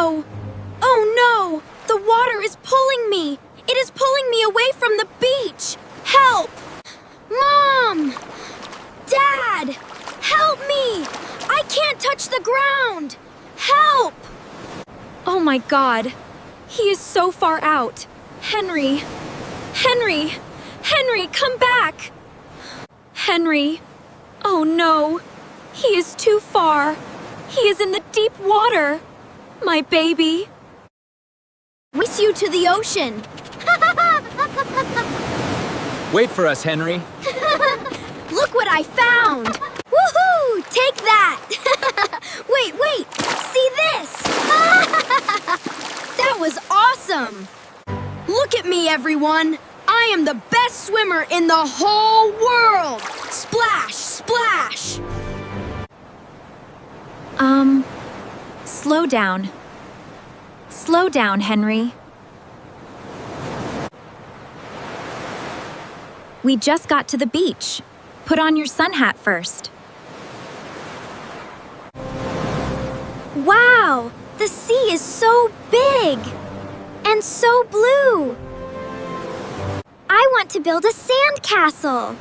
no! Oh no! The water is pulling me! It is pulling me away from the beach! Help! Mom! Dad! Help me! I can't touch the ground! Help! Oh my God! He is so far out! Henry! Henry! Henry, come back! Henry! Oh no! He is too far! He is in the deep water! My baby! Race you to the ocean! Wait for us, Henry. Look what I found! Woohoo! Take that! Wait! See this! That was awesome! Look at me, everyone! I am the best swimmer in the whole world! Splash! Splash! Slow down. Slow down, Henry. We just got to the beach. Put on your sun hat first. Wow! The sea is so big! And so blue! I want to build a sand castle!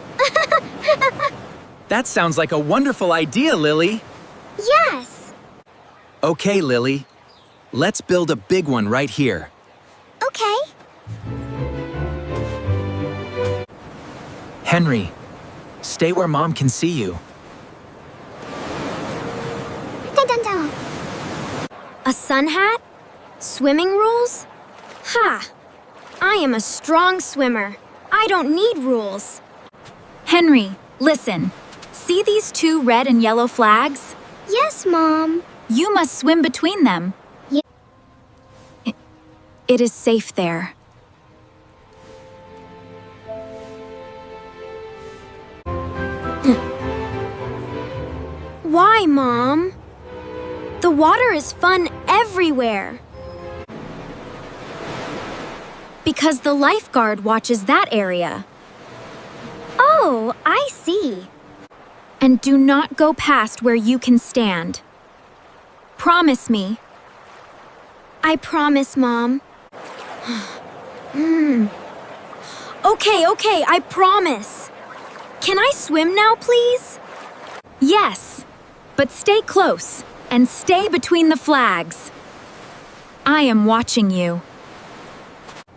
That sounds like a wonderful idea, Lily. Yes! Okay, Lily. Let's build a big one right here. Okay. Henry, stay where Mom can see you. Dun, dun, dun. A sun hat? Swimming rules? Ha! I am a strong swimmer. I don't need rules. Henry, listen. See these two red and yellow flags? Yes, Mom. You must swim between them. Yeah. It is safe there. Why, Mom? The water is fun everywhere. Because the lifeguard watches that area. Oh, I see. And do not go past where you can stand. Promise me. I promise, Mom. Okay, I promise. Can I swim now, please? Yes, but stay close and stay between the flags. I am watching you.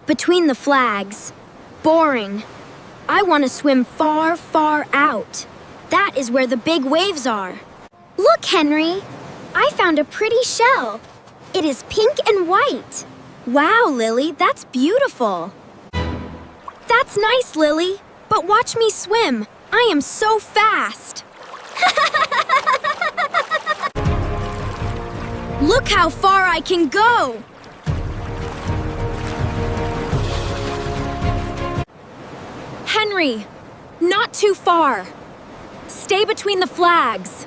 Between the flags. Boring. I want to swim far, far out. That is where the big waves are. Look, Henry. I found a pretty shell. It is pink and white. Wow, Lily, that's beautiful. That's nice, Lily. But watch me swim. I am so fast. Look how far I can go. Henry, not too far. Stay between the flags.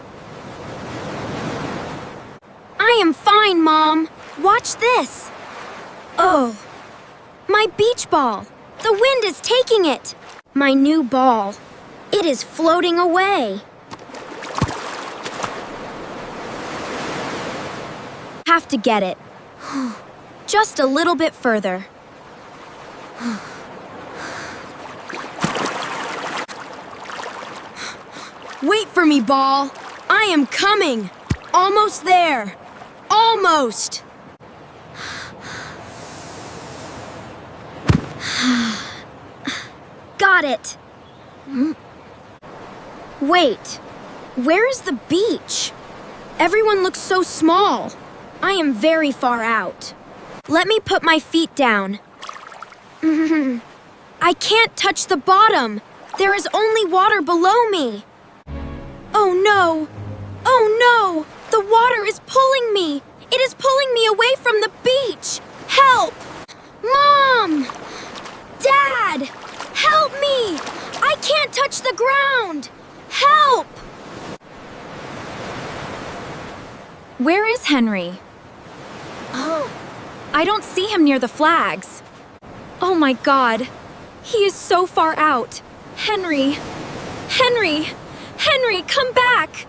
I am fine, Mom. Watch this. Oh, my beach ball. The wind is taking it. My new ball. It is floating away. Have to get it. Just a little bit further. Wait for me, ball. I am coming. Almost there. Almost. Got it. Wait. Where is the beach? Everyone looks so small. I am very far out. Let me put my feet down. I can't touch the bottom. There is only water below me. Oh no! Oh no! The water is pulling me! It is pulling me away from the beach! Help! Mom! Dad! Help me! I can't touch the ground! Help! Where is Henry? Oh, I don't see him near the flags. Oh my God! He is so far out! Henry! Henry! Henry, come back!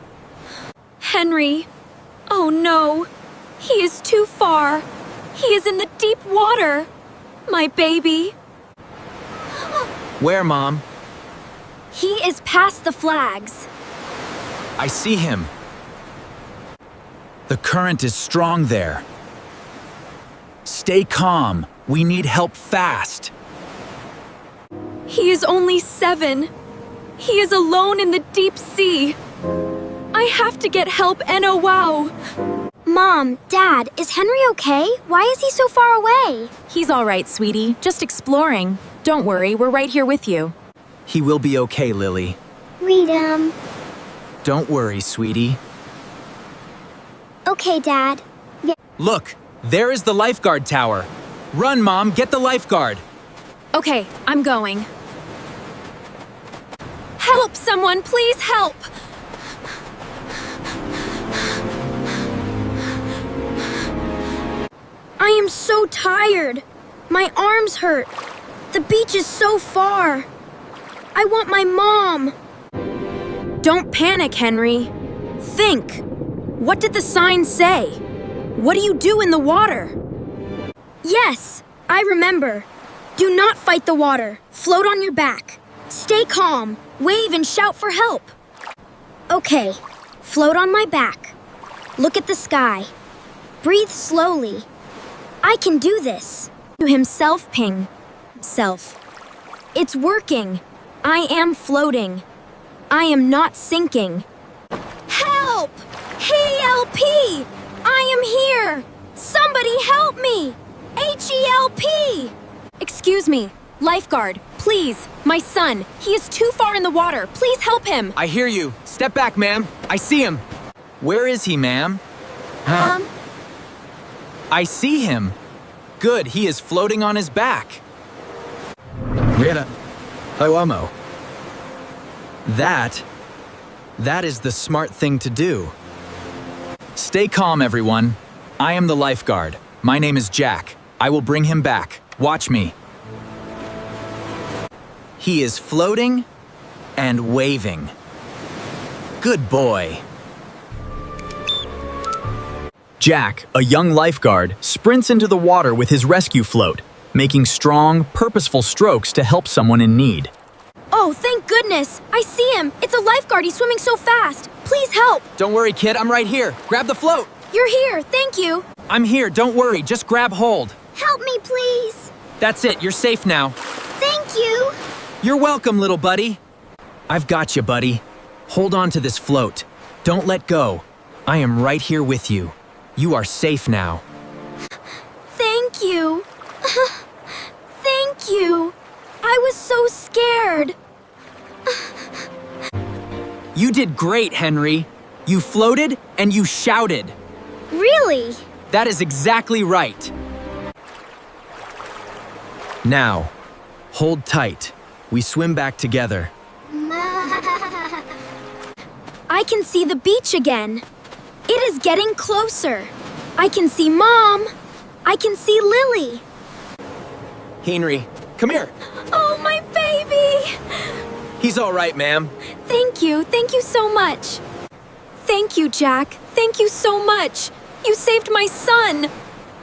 Henry! Oh no! He is too far. He is in the deep water. My baby. Where, Mom? He is past the flags. I see him. The current is strong there. Stay calm. We need help fast. He is only 7. He is alone in the deep sea. I have to get help and oh wow. Mom, Dad, is Henry okay? Why is he so far away? He's all right, sweetie. Just exploring. Don't worry, we're right here with you. He will be okay, Lily. Read him. Don't worry, sweetie. Okay, Dad. Look, there is the lifeguard tower. Run, Mom, get the lifeguard. Okay, I'm going. Help, someone, please help! I am so tired. My arms hurt. The beach is so far. I want my mom. Don't panic, Henry. Think. What did the sign say? What do you do in the water? Yes, I remember. Do not fight the water. Float on your back. Stay calm. Wave and shout for help. Okay, float on my back. Look at the sky. Breathe slowly. I can do this. To himself, ping. Self. It's working. I am floating. I am not sinking. Help! HELP! I am here! Somebody help me! HELP! Excuse me, lifeguard, please. My son, he is too far in the water. Please help him. I hear you. Step back, ma'am. I see him. Where is he, ma'am? I see him. Good, he is floating on his back. Rita. Amo. That is the smart thing to do. Stay calm, everyone. I am the lifeguard. My name is Jack. I will bring him back. Watch me. He is floating and waving. Good boy. Jack, a young lifeguard, sprints into the water with his rescue float, making strong, purposeful strokes to help someone in need. Oh, thank goodness. I see him. It's a lifeguard. He's swimming so fast. Please help. Don't worry, kid. I'm right here. Grab the float. You're here. Thank you. I'm here. Don't worry. Just grab hold. Help me, please. That's it. You're safe now. Thank you. You're welcome, little buddy. I've got you, buddy. Hold on to this float. Don't let go. I am right here with you. You are safe now. Thank you. Thank you. I was so scared. You did great, Henry. You floated and you shouted. Really? That is exactly right. Now, hold tight. We swim back together. I can see the beach again. It is getting closer. I can see Mom. I can see Lily. Henry, come here. Oh, my baby! He's all right, ma'am. Thank you so much. Thank you, Jack. Thank you so much. You saved my son.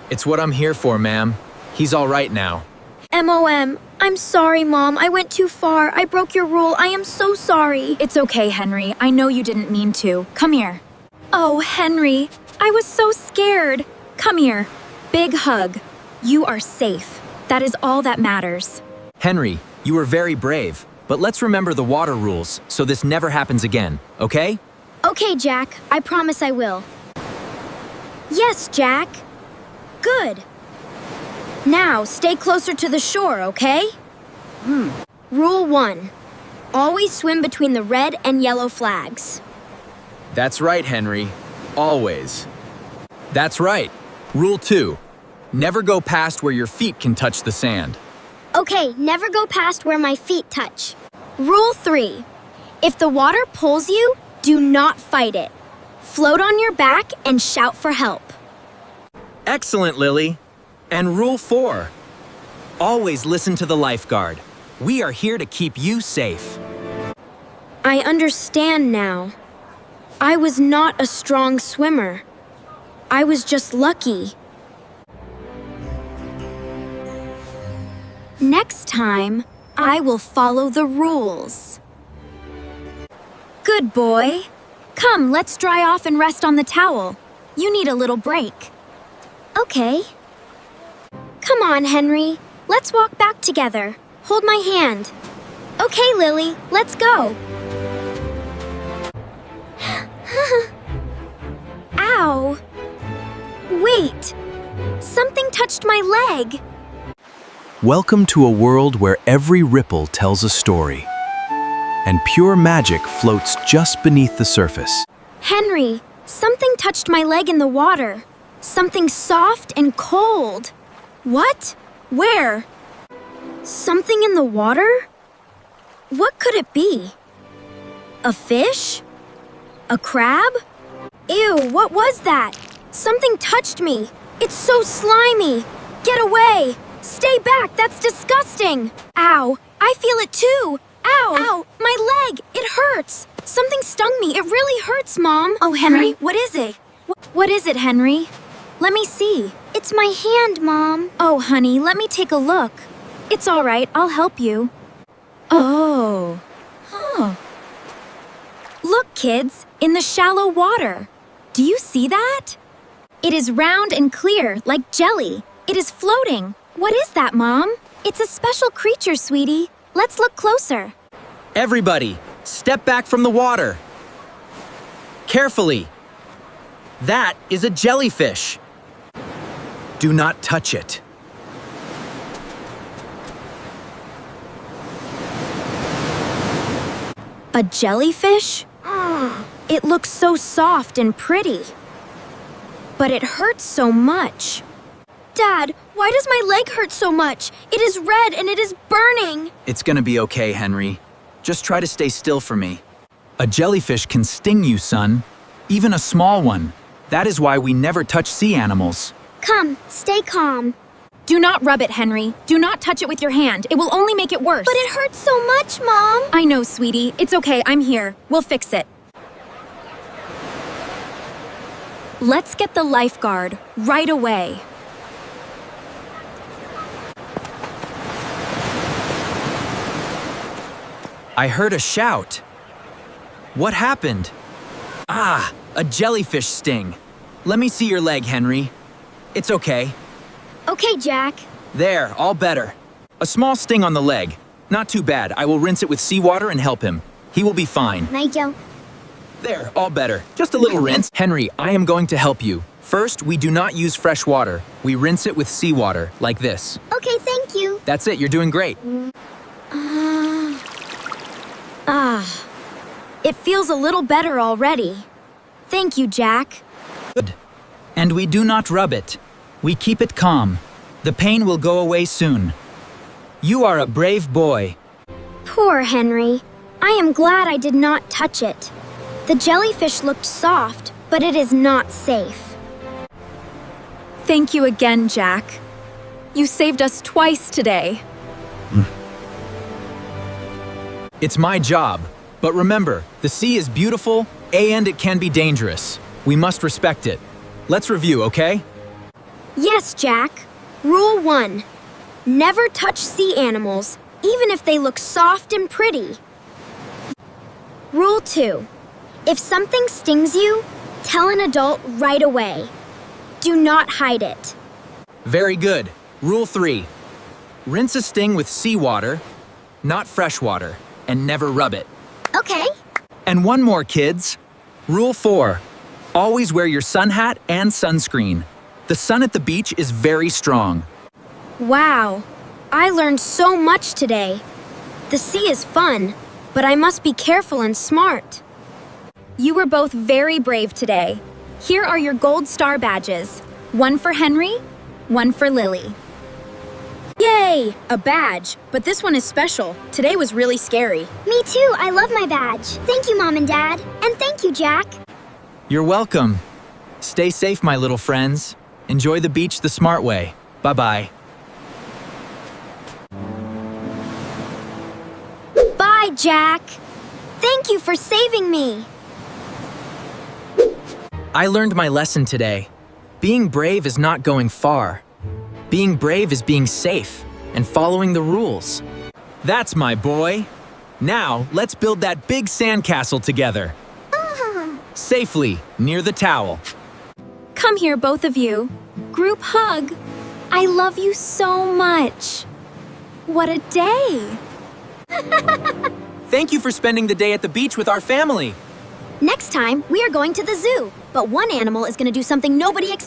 It's what I'm here for, ma'am. He's all right now. MOM. I'm sorry, Mom. I went too far. I broke your rule. I am so sorry. It's okay, Henry. I know you didn't mean to. Come here. Oh, Henry. I was so scared. Come here. Big hug. You are safe. That is all that matters. Henry, you were very brave, but let's remember the water rules so this never happens again, okay? Okay, Jack. I promise I will. Yes, Jack. Good. Now, stay closer to the shore, okay? Rule 1. Always swim between the red and yellow flags. That's right, Henry. Always. That's right. Rule 2. Never go past where your feet can touch the sand. Okay, never go past where my feet touch. Rule 3. If the water pulls you, do not fight it. Float on your back and shout for help. Excellent, Lily. And rule 4. Always listen to the lifeguard. We are here to keep you safe. I understand now. I was not a strong swimmer. I was just lucky. Next time, I will follow the rules. Good boy. Come, let's dry off and rest on the towel. You need a little break. Okay. Come on, Henry. Let's walk back together. Hold my hand. Okay, Lily, let's go. Ow! Wait! Something touched my leg. Welcome to a world where every ripple tells a story, and pure magic floats just beneath the surface. Henry, something touched my leg in the water. Something soft and cold. What? Where? Something in the water? What could it be? A fish? A crab? Ew, what was that? Something touched me. It's so slimy. Get away! Stay back, that's disgusting! Ow, I feel it too! Ow! Ow, my leg! It hurts! Something stung me. It really hurts, Mom. Oh, Henry, what is it? What is it, Henry? Let me see. It's my hand, Mom. Oh, honey, let me take a look. It's all right, I'll help you. Oh. Huh. Look, kids, in the shallow water. Do you see that? It is round and clear, like jelly. It is floating. What is that, Mom? It's a special creature, sweetie. Let's look closer. Everybody, step back from the water. Carefully. That is a jellyfish. Do not touch it. A jellyfish? It looks so soft and pretty. But it hurts so much. Dad, why does my leg hurt so much? It is red and it is burning. It's gonna be okay, Henry. Just try to stay still for me. A jellyfish can sting you, son. Even a small one. That is why we never touch sea animals. Come, stay calm. Do not rub it, Henry. Do not touch it with your hand. It will only make it worse. But it hurts so much, Mom. I know, sweetie. It's okay. I'm here. We'll fix it. Let's get the lifeguard right away. I heard a shout. What happened? Ah, a jellyfish sting. Let me see your leg, Henry. It's okay. Okay, Jack. There, all better. A small sting on the leg. Not too bad. I will rinse it with seawater and help him. He will be fine. Nigel. There, all better. Just a little rinse. Henry, I am going to help you. First, we do not use fresh water. We rinse it with seawater, like this. Okay, thank you. That's it, you're doing great. It feels a little better already. Thank you, Jack. Good. And we do not rub it. We keep it calm. The pain will go away soon. You are a brave boy. Poor Henry. I am glad I did not touch it. The jellyfish looked soft, but it is not safe. Thank you again, Jack. You saved us twice today. It's my job. But remember, the sea is beautiful and it can be dangerous. We must respect it. Let's review, okay? Yes, Jack. Rule 1. Never touch sea animals, even if they look soft and pretty. Rule 2. If something stings you, tell an adult right away. Do not hide it. Very good. Rule 3. Rinse a sting with seawater, not fresh water, and never rub it. Okay. And one more, kids. Rule 4. Always wear your sun hat and sunscreen. The sun at the beach is very strong. Wow. I learned so much today. The sea is fun, but I must be careful and smart. You were both very brave today. Here are your gold star badges. One for Henry, one for Lily. Yay! A badge, but this one is special. Today was really scary. Me too, I love my badge. Thank you, Mom and Dad. And thank you, Jack. You're welcome. Stay safe, my little friends. Enjoy the beach the smart way. Bye-bye. Bye, Jack. Thank you for saving me. I learned my lesson today. Being brave is not going far. Being brave is being safe and following the rules. That's my boy. Now, let's build that big sandcastle together. Safely, near the towel. Come here, both of you. Group hug. I love you so much. What a day. Thank you for spending the day at the beach with our family. Next time, we are going to the zoo. But one animal is going to do something nobody expects.